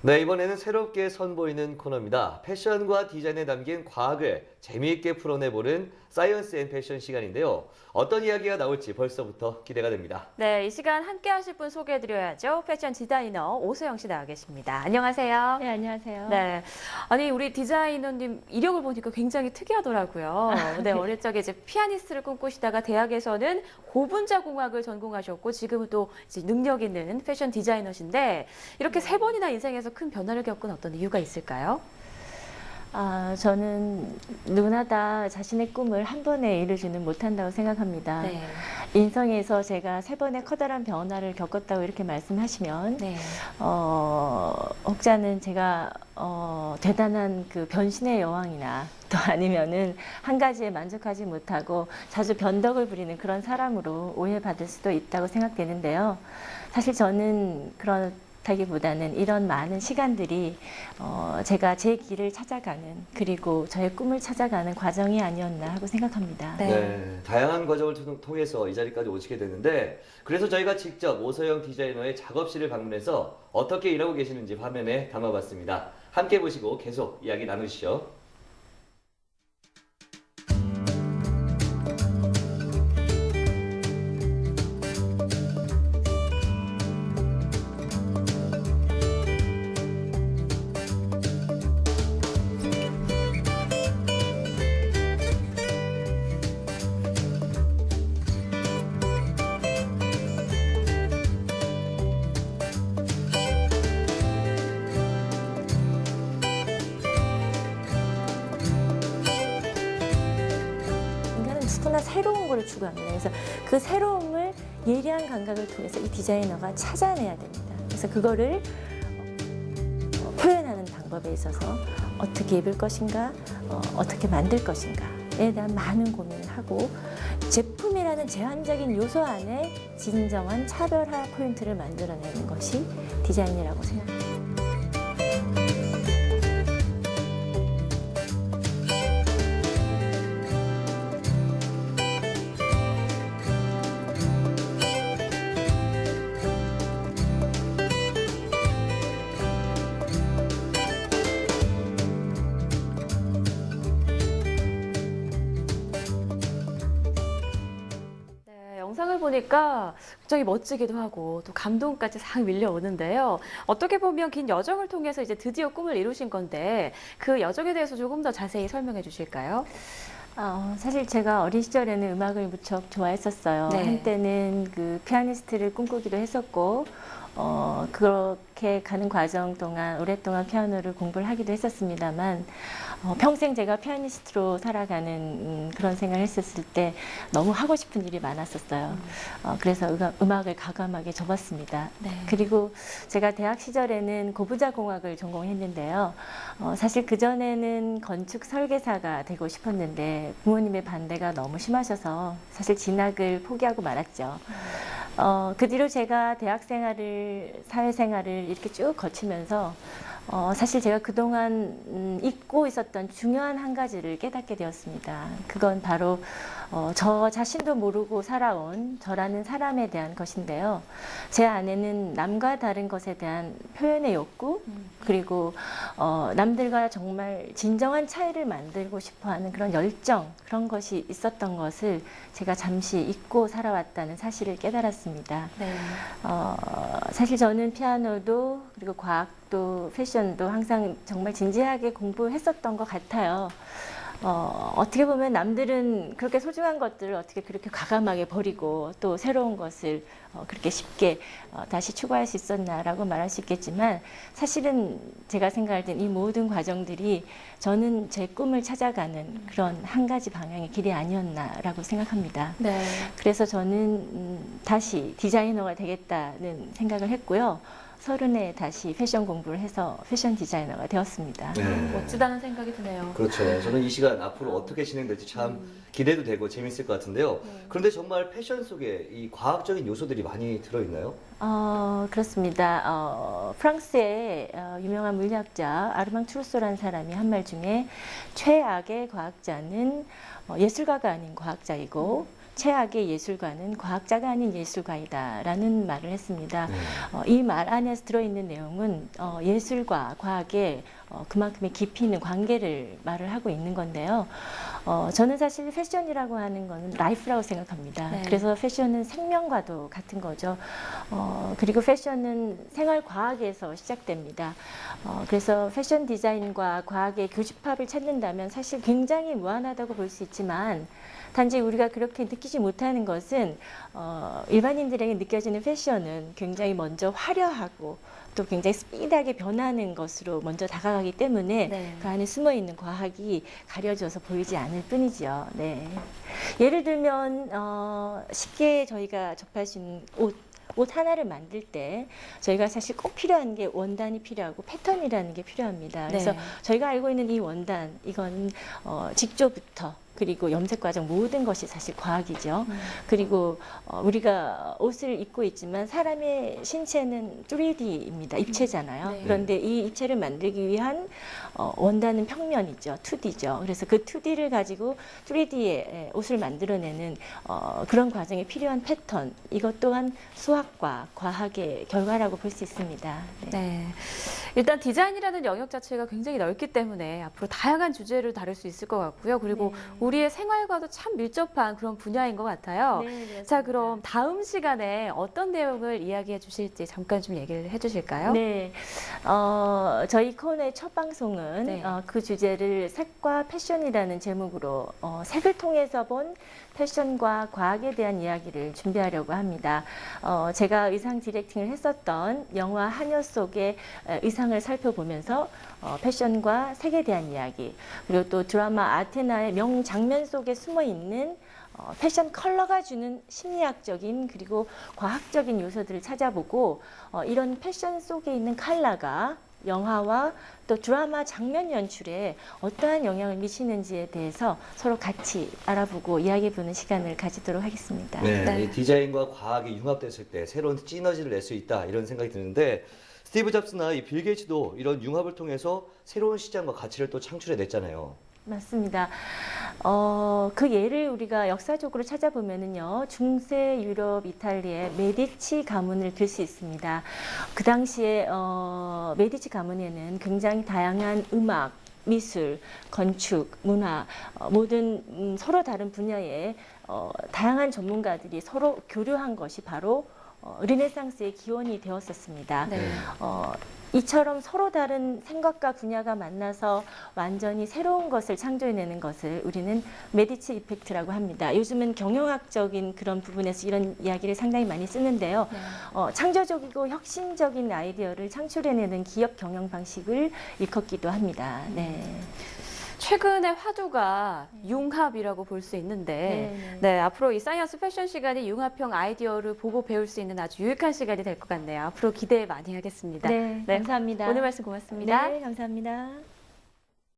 네, 이번에는 새롭게 선보이는 코너입니다. 패션과 디자인에 담긴 과학을 재미있게 풀어내보는 사이언스 앤 패션 시간인데요. 어떤 이야기가 나올지 벌써부터 기대가 됩니다. 네, 이 시간 함께 하실 분 소개해드려야죠. 패션 디자이너 오소영 씨 나와 계십니다. 안녕하세요. 네, 안녕하세요. 네. 아니, 우리 디자이너님 이력을 보니까 굉장히 특이하더라고요. 네, 어릴 적에 이제 피아니스트를 꿈꾸시다가 대학에서는 고분자 공학을 전공하셨고 지금은 또 이제 능력 있는 패션 디자이너신데 이렇게 세 번이나 인생에서 큰 변화를 겪은 어떤 이유가 있을까요? 저는 누구나 다 자신의 꿈을 한 번에 이루지는 못한다고 생각합니다. 네. 인생에서 제가 세 번의 커다란 변화를 겪었다고 이렇게 말씀하시면, 네. 혹자는 제가 대단한 그 변신의 여왕이나 또 아니면은 한 가지에 만족하지 못하고 자주 변덕을 부리는 그런 사람으로 오해받을 수도 있다고 생각되는데요. 사실 저는 그렇다기보다는 이런 많은 시간들이 제가 제 길을 찾아가는 그리고 저의 꿈을 찾아가는 과정이 아니었나 하고 생각합니다. 네. 다양한 과정을 통해서 이 자리까지 오시게 됐는데 그래서 저희가 직접 오소영 디자이너의 작업실을 방문해서 어떻게 일하고 계시는지 화면에 담아봤습니다. 함께 보시고 계속 이야기 나누시죠. 인간은 누구나 새로운 걸 추구합니다. 그래서 그 새로움을 예리한 감각을 통해서 이 디자이너가 찾아내야 됩니다. 그래서 그거를 표현하는 방법에 있어서 어떻게 입을 것인가, 어떻게 만들 것인가에 대한 많은 고민을 하고 제품이라는 제한적인 요소 안에 진정한 차별화 포인트를 만들어내는 것이 디자인이라고 생각합니다. 네, 영상을 보니까 굉장히 멋지기도 하고 또 감동까지 싹 밀려오는데요. 어떻게 보면 긴 여정을 통해서 이제 드디어 꿈을 이루신 건데 그 여정에 대해서 조금 더 자세히 설명해 주실까요? 사실 제가 어린 시절에는 음악을 무척 좋아했었어요. 네. 한때는 그 피아니스트를 꿈꾸기도 했었고, 그렇게 가는 과정 동안 오랫동안 피아노를 공부를 하기도 했었습니다만, 평생 제가 피아니스트로 살아가는 그런 생각을 했었을 때 너무 하고 싶은 일이 많았었어요. 그래서 음악을 과감하게 접었습니다. 네. 그리고 제가 대학 시절에는 고부자 공학을 전공했는데요. 사실 그전에는 건축 설계사가 되고 싶었는데 부모님의 반대가 너무 심하셔서 사실 진학을 포기하고 말았죠. 그 뒤로 제가 대학 생활을, 사회생활을 이렇게 쭉 거치면서 사실 제가 그동안 잊고 있었던 중요한 한 가지를 깨닫게 되었습니다. 그건 바로 저 자신도 모르고 살아온 저라는 사람에 대한 것인데요. 제 안에는 남과 다른 것에 대한 표현의 욕구, 그리고 남들과 정말 진정한 차이를 만들고 싶어하는 그런 열정, 그런 것이 있었던 것을 제가 잠시 잊고 살아왔다는 사실을 깨달았습니다. 네. 사실 저는 피아노도 그리고 과학도 패션도 항상 정말 진지하게 공부했었던 것 같아요. 어떻게 보면 남들은 그렇게 소중한 것들을 어떻게 그렇게 과감하게 버리고 또 새로운 것을 그렇게 쉽게 다시 추구할 수 있었나라고 말할 수 있겠지만 사실은 제가 생각할 땐 이 모든 과정들이 저는 제 꿈을 찾아가는 그런 한 가지 방향의 길이 아니었나라고 생각합니다. 네. 그래서 저는 다시 디자이너가 되겠다는 생각을 했고요. 30에 다시 패션 공부를 해서 패션 디자이너가 되었습니다. 멋지다는 생각이 드네요. 그렇죠. 저는 이 시간 앞으로 어떻게 진행될지 참 기대도 되고 재밌을 것 같은데요. 그런데 정말 패션 속에 이 과학적인 요소들이 많이 들어있나요? 그렇습니다. 프랑스의 유명한 물리학자 아르망 트루소라는 사람이 한 말 중에 최악의 과학자는 예술가가 아닌 과학자이고 최악의 예술가는 과학자가 아닌 예술가이다라는 말을 했습니다. 네. 이 말 안에서 들어있는 내용은 예술과 과학의 그만큼의 깊이 있는 관계를 말을 하고 있는 건데요. 저는 사실 패션이라고 하는 거는 라이프라고 생각합니다. 네. 그래서 패션은 생명과도 같은 거죠. 그리고 패션은 생활과학에서 시작됩니다. 그래서 패션 디자인과 과학의 교집합을 찾는다면 사실 굉장히 무한하다고 볼 수 있지만 단지 우리가 그렇게 느끼지 못하는 것은 일반인들에게 느껴지는 패션은 굉장히 먼저 화려하고 또 굉장히 스피드하게 변하는 것으로 먼저 다가가기 때문에 네. 그 안에 숨어 있는 과학이 가려져서 보이지 않을 뿐이죠. 네. 예를 들면 쉽게 저희가 접할 수 있는 옷 하나를 만들 때 저희가 사실 꼭 필요한 게 원단이 필요하고 패턴이라는 게 필요합니다. 그래서 네. 저희가 알고 있는 이 원단, 이건 직조부터 그리고 염색 과정 모든 것이 사실 과학이죠. 그리고 우리가 옷을 입고 있지만 사람의 신체는 3D입니다. 입체잖아요. 네. 그런데 이 입체를 만들기 위한 원단은 평면이죠. 2D죠. 그래서 그 2D를 가지고 3D의 옷을 만들어내는 그런 과정에 필요한 패턴, 이것 또한 수학과 과학의 결과라고 볼 수 있습니다. 네. 네. 일단 디자인이라는 영역 자체가 굉장히 넓기 때문에 앞으로 다양한 주제를 다룰 수 있을 것 같고요. 그리고 네. 우리의 생활과도 참 밀접한 그런 분야인 것 같아요. 네, 그렇습니다. 자, 그럼 다음 시간에 어떤 내용을 이야기해 주실지 잠깐 좀 얘기를 해 주실까요? 네, 저희 코너의 첫 방송은 네. 그 주제를 색과 패션이라는 제목으로 색을 통해서 본 패션과 과학에 대한 이야기를 준비하려고 합니다. 제가 의상 디렉팅을 했었던 영화 하녀 속의 의상을 살펴보면서 패션과 색에 대한 이야기, 그리고 또 드라마 아테나의 명장면 속에 숨어 있는 패션 컬러가 주는 심리학적인 그리고 과학적인 요소들을 찾아보고 이런 패션 속에 있는 컬러가 영화와 또 드라마 장면 연출에 어떠한 영향을 미치는지에 대해서 서로 같이 알아보고 이야기해보는 시간을 가지도록 하겠습니다. 네, 네. 이 디자인과 과학이 융합됐을 때 새로운 시너지를 낼 수 있다 이런 생각이 드는데 스티브 잡스나 이 빌 게이츠도 이런 융합을 통해서 새로운 시장과 가치를 또 창출해냈잖아요. 맞습니다. 그 예를 우리가 역사적으로 찾아보면은요, 중세 유럽 이탈리아의 메디치 가문을 들 수 있습니다. 그 당시에 메디치 가문에는 굉장히 다양한 음악, 미술, 건축, 문화, 모든 서로 다른 분야의 다양한 전문가들이 서로 교류한 것이 바로 르네상스의 기원이 되었었습니다. 네. 이처럼 서로 다른 생각과 분야가 만나서 완전히 새로운 것을 창조해내는 것을 우리는 메디치 이펙트라고 합니다. 요즘은 경영학적인 그런 부분에서 이런 이야기를 상당히 많이 쓰는데요. 네. 창조적이고 혁신적인 아이디어를 창출해내는 기업 경영 방식을 일컫기도 합니다. 네. 최근에 화두가 융합이라고 볼 수 있는데 네, 앞으로 이 사이언스 패션 시간이 융합형 아이디어를 보고 배울 수 있는 아주 유익한 시간이 될 것 같네요. 앞으로 기대 많이 하겠습니다. 네, 네, 감사합니다. 오늘 말씀 고맙습니다. 네, 감사합니다.